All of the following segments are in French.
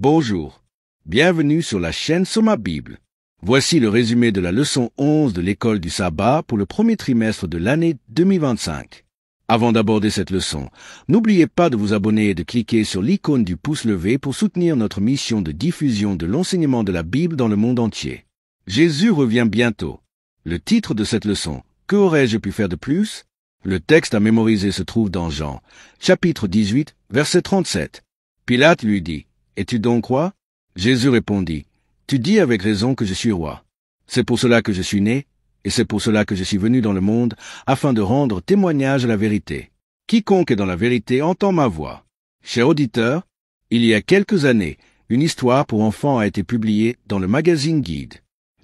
Bonjour, bienvenue sur la chaîne sur ma Bible. Voici le résumé de la leçon 11 de l'école du sabbat pour le premier trimestre de l'année 2025. Avant d'aborder cette leçon, n'oubliez pas de vous abonner et de cliquer sur l'icône du pouce levé pour soutenir notre mission de diffusion de l'enseignement de la Bible dans le monde entier. Jésus revient bientôt. Le titre de cette leçon, que aurais-je pu faire de plus? Le texte à mémoriser se trouve dans Jean, chapitre 18, verset 37. Pilate lui dit, « Es-tu donc roi ?» Jésus répondit, « Tu dis avec raison que je suis roi. C'est pour cela que je suis né, et c'est pour cela que je suis venu dans le monde, afin de rendre témoignage à la vérité. Quiconque est dans la vérité entend ma voix. » Chers auditeurs, il y a quelques années, une histoire pour enfants a été publiée dans le magazine Guide.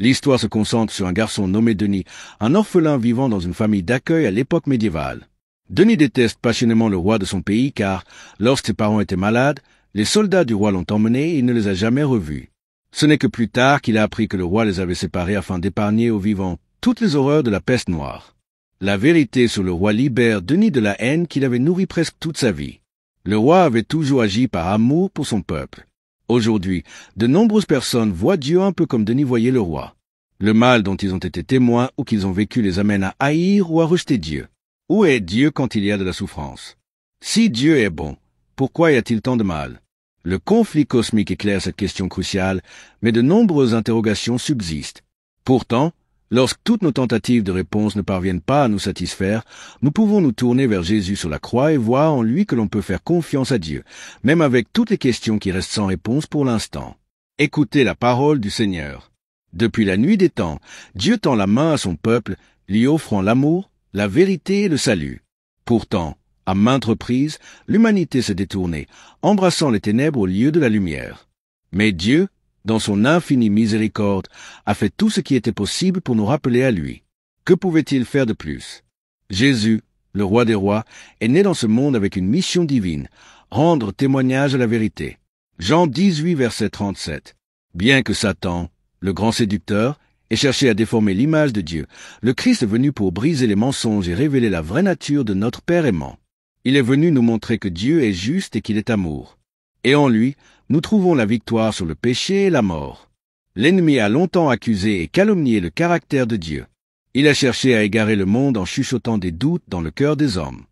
L'histoire se concentre sur un garçon nommé Denis, un orphelin vivant dans une famille d'accueil à l'époque médiévale. Denis déteste passionnément le roi de son pays car, lorsque ses parents étaient malades, les soldats du roi l'ont emmené et il ne les a jamais revus. Ce n'est que plus tard qu'il a appris que le roi les avait séparés afin d'épargner aux vivants toutes les horreurs de la peste noire. La vérité sur le roi libère Denis de la haine qu'il avait nourrie presque toute sa vie. Le roi avait toujours agi par amour pour son peuple. Aujourd'hui, de nombreuses personnes voient Dieu un peu comme Denis voyait le roi. Le mal dont ils ont été témoins ou qu'ils ont vécu les amène à haïr ou à rejeter Dieu. Où est Dieu quand il y a de la souffrance? Si Dieu est bon, pourquoi y a-t-il tant de mal? Le conflit cosmique éclaire cette question cruciale, mais de nombreuses interrogations subsistent. Pourtant, lorsque toutes nos tentatives de réponse ne parviennent pas à nous satisfaire, nous pouvons nous tourner vers Jésus sur la croix et voir en lui que l'on peut faire confiance à Dieu, même avec toutes les questions qui restent sans réponse pour l'instant. Écoutez la parole du Seigneur. Depuis la nuit des temps, Dieu tend la main à son peuple, lui offrant l'amour, la vérité et le salut. Pourtant, à maintes reprises, l'humanité s'est détournée, embrassant les ténèbres au lieu de la lumière. Mais Dieu, dans son infinie miséricorde, a fait tout ce qui était possible pour nous rappeler à lui. Que pouvait-il faire de plus? Jésus, le roi des rois, est né dans ce monde avec une mission divine, rendre témoignage à la vérité. Jean 18, verset 37. Bien que Satan, le grand séducteur, ait cherché à déformer l'image de Dieu, le Christ est venu pour briser les mensonges et révéler la vraie nature de notre Père aimant. Il est venu nous montrer que Dieu est juste et qu'il est amour. Et en lui, nous trouvons la victoire sur le péché et la mort. L'ennemi a longtemps accusé et calomnié le caractère de Dieu. Il a cherché à égarer le monde en chuchotant des doutes dans le cœur des hommes.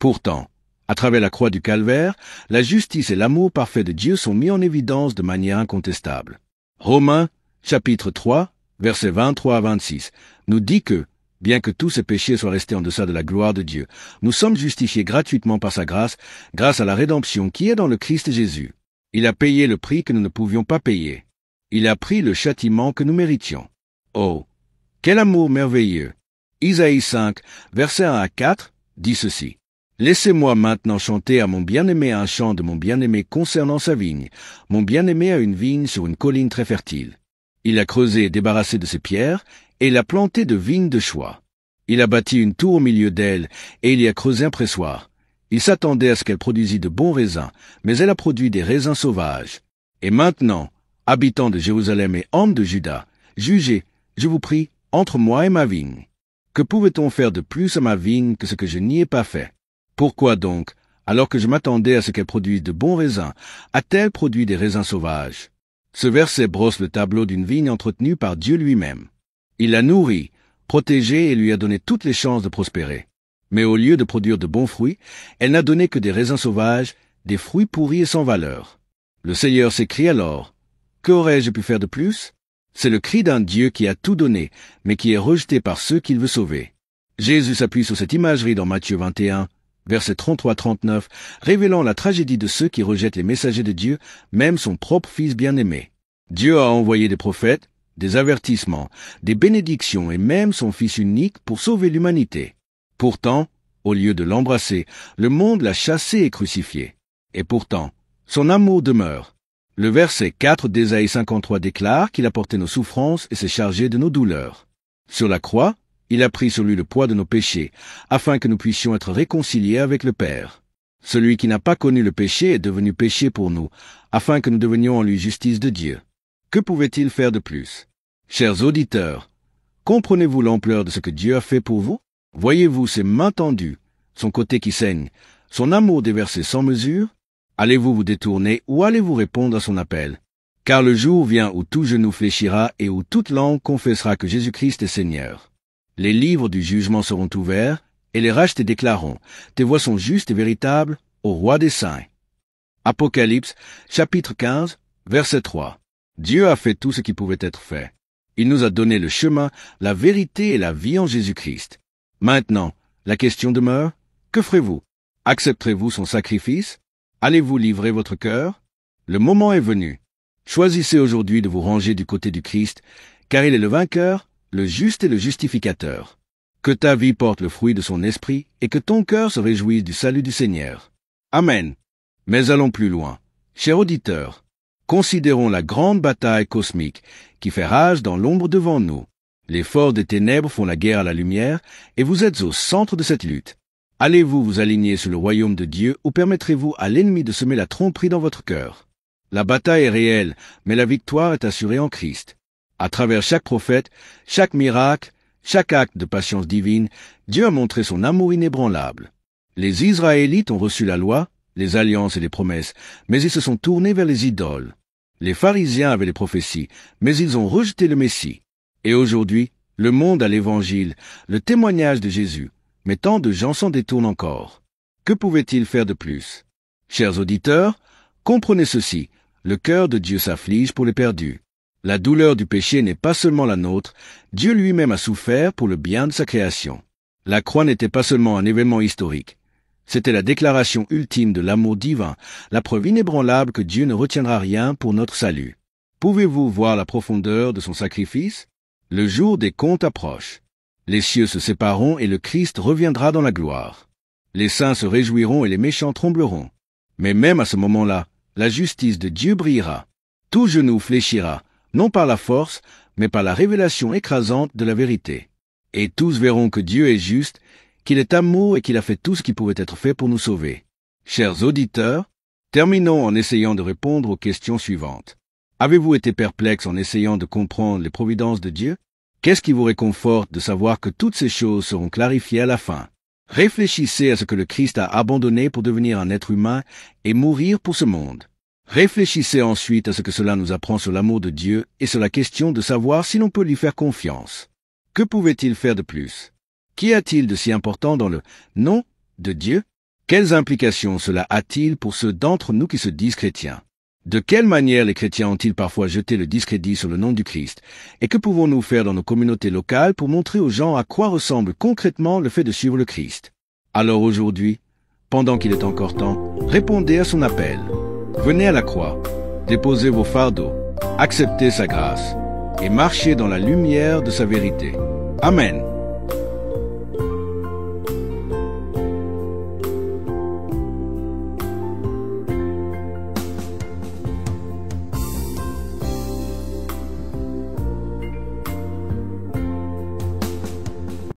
Pourtant, à travers la croix du Calvaire, la justice et l'amour parfait de Dieu sont mis en évidence de manière incontestable. Romains, chapitre 3, versets 23 à 26, nous dit que, bien que tous ces péchés soient restés en deçà de la gloire de Dieu, nous sommes justifiés gratuitement par sa grâce, grâce à la rédemption qui est dans le Christ Jésus. Il a payé le prix que nous ne pouvions pas payer. Il a pris le châtiment que nous méritions. Oh, quel amour merveilleux! Isaïe 5, versets 1 à 4, dit ceci. « Laissez-moi maintenant chanter à mon bien-aimé un chant de mon bien-aimé concernant sa vigne. Mon bien-aimé a une vigne sur une colline très fertile. Il a creusé et débarrassé de ses pierres, et il a planté de vignes de choix. Il a bâti une tour au milieu d'elle, et il y a creusé un pressoir. Il s'attendait à ce qu'elle produisît de bons raisins, mais elle a produit des raisins sauvages. Et maintenant, habitants de Jérusalem et hommes de Juda, jugez, je vous prie, entre moi et ma vigne. Que pouvait-on faire de plus à ma vigne que ce que je n'y ai pas fait? Pourquoi donc, alors que je m'attendais à ce qu'elle produise de bons raisins, a-t-elle produit des raisins sauvages? » Ce verset brosse le tableau d'une vigne entretenue par Dieu lui-même. Il l'a nourrie, protégée et lui a donné toutes les chances de prospérer. Mais au lieu de produire de bons fruits, elle n'a donné que des raisins sauvages, des fruits pourris et sans valeur. Le Seigneur s'écrie alors, « Qu'aurais-je pu faire de plus ?» C'est le cri d'un Dieu qui a tout donné, mais qui est rejeté par ceux qu'il veut sauver. Jésus s'appuie sur cette imagerie dans Matthieu 21, versets 33-39, révélant la tragédie de ceux qui rejettent les messagers de Dieu, même son propre Fils bien-aimé. Dieu a envoyé des prophètes, des avertissements, des bénédictions et même son Fils unique pour sauver l'humanité. Pourtant, au lieu de l'embrasser, le monde l'a chassé et crucifié. Et pourtant, son amour demeure. Le verset 4 d'Ésaïe 53 déclare qu'il a porté nos souffrances et s'est chargé de nos douleurs. Sur la croix, il a pris sur lui le poids de nos péchés, afin que nous puissions être réconciliés avec le Père. Celui qui n'a pas connu le péché est devenu péché pour nous, afin que nous devenions en lui justice de Dieu. Que pouvait-il faire de plus? Chers auditeurs, comprenez-vous l'ampleur de ce que Dieu a fait pour vous? Voyez-vous ses mains tendues, son côté qui saigne, son amour déversé sans mesure? Allez-vous vous détourner ou allez-vous répondre à son appel? Car le jour vient où tout genou fléchira et où toute langue confessera que Jésus-Christ est Seigneur. Les livres du jugement seront ouverts et les rachetés déclareront: tes voix sont justes et véritables au roi des saints. Apocalypse, chapitre 15, verset 3. Dieu a fait tout ce qui pouvait être fait. Il nous a donné le chemin, la vérité et la vie en Jésus-Christ. Maintenant, la question demeure: que ferez-vous? Accepterez-vous son sacrifice? Allez-vous livrer votre cœur? Le moment est venu. Choisissez aujourd'hui de vous ranger du côté du Christ, car il est le vainqueur, le juste et le justificateur. Que ta vie porte le fruit de son esprit et que ton cœur se réjouisse du salut du Seigneur. Amen. Mais allons plus loin. Chers auditeurs, considérons la grande bataille cosmique qui fait rage dans l'ombre devant nous. Les forces des ténèbres font la guerre à la lumière et vous êtes au centre de cette lutte. Allez-vous vous aligner sur le royaume de Dieu ou permettrez-vous à l'ennemi de semer la tromperie dans votre cœur? La bataille est réelle, mais la victoire est assurée en Christ. À travers chaque prophète, chaque miracle, chaque acte de patience divine, Dieu a montré son amour inébranlable. Les Israélites ont reçu la loi, les alliances et les promesses, mais ils se sont tournés vers les idoles. Les pharisiens avaient les prophéties, mais ils ont rejeté le Messie. Et aujourd'hui, le monde a l'Évangile, le témoignage de Jésus, mais tant de gens s'en détournent encore. Que pouvait-il faire de plus? Chers auditeurs, comprenez ceci, le cœur de Dieu s'afflige pour les perdus. La douleur du péché n'est pas seulement la nôtre, Dieu lui-même a souffert pour le bien de sa création. La croix n'était pas seulement un événement historique. C'était la déclaration ultime de l'amour divin, la preuve inébranlable que Dieu ne retiendra rien pour notre salut. Pouvez-vous voir la profondeur de son sacrifice? Le jour des comptes approche. Les cieux se sépareront et le Christ reviendra dans la gloire. Les saints se réjouiront et les méchants trembleront. Mais même à ce moment-là, la justice de Dieu brillera. Tout genou fléchira, non par la force, mais par la révélation écrasante de la vérité. Et tous verront que Dieu est juste, qu'il est amour et qu'il a fait tout ce qui pouvait être fait pour nous sauver. Chers auditeurs, terminons en essayant de répondre aux questions suivantes. Avez-vous été perplexe en essayant de comprendre les providences de Dieu? Qu'est-ce qui vous réconforte de savoir que toutes ces choses seront clarifiées à la fin? Réfléchissez à ce que le Christ a abandonné pour devenir un être humain et mourir pour ce monde. Réfléchissez ensuite à ce que cela nous apprend sur l'amour de Dieu et sur la question de savoir si l'on peut lui faire confiance. Que pouvait-il faire de plus? Qu'y a-t-il de si important dans le « nom » de Dieu? Quelles implications cela a-t-il pour ceux d'entre nous qui se disent chrétiens? De quelle manière les chrétiens ont-ils parfois jeté le discrédit sur le nom du Christ? Et que pouvons-nous faire dans nos communautés locales pour montrer aux gens à quoi ressemble concrètement le fait de suivre le Christ? Alors aujourd'hui, pendant qu'il est encore temps, répondez à son appel. Venez à la croix, déposez vos fardeaux, acceptez sa grâce et marchez dans la lumière de sa vérité. Amen.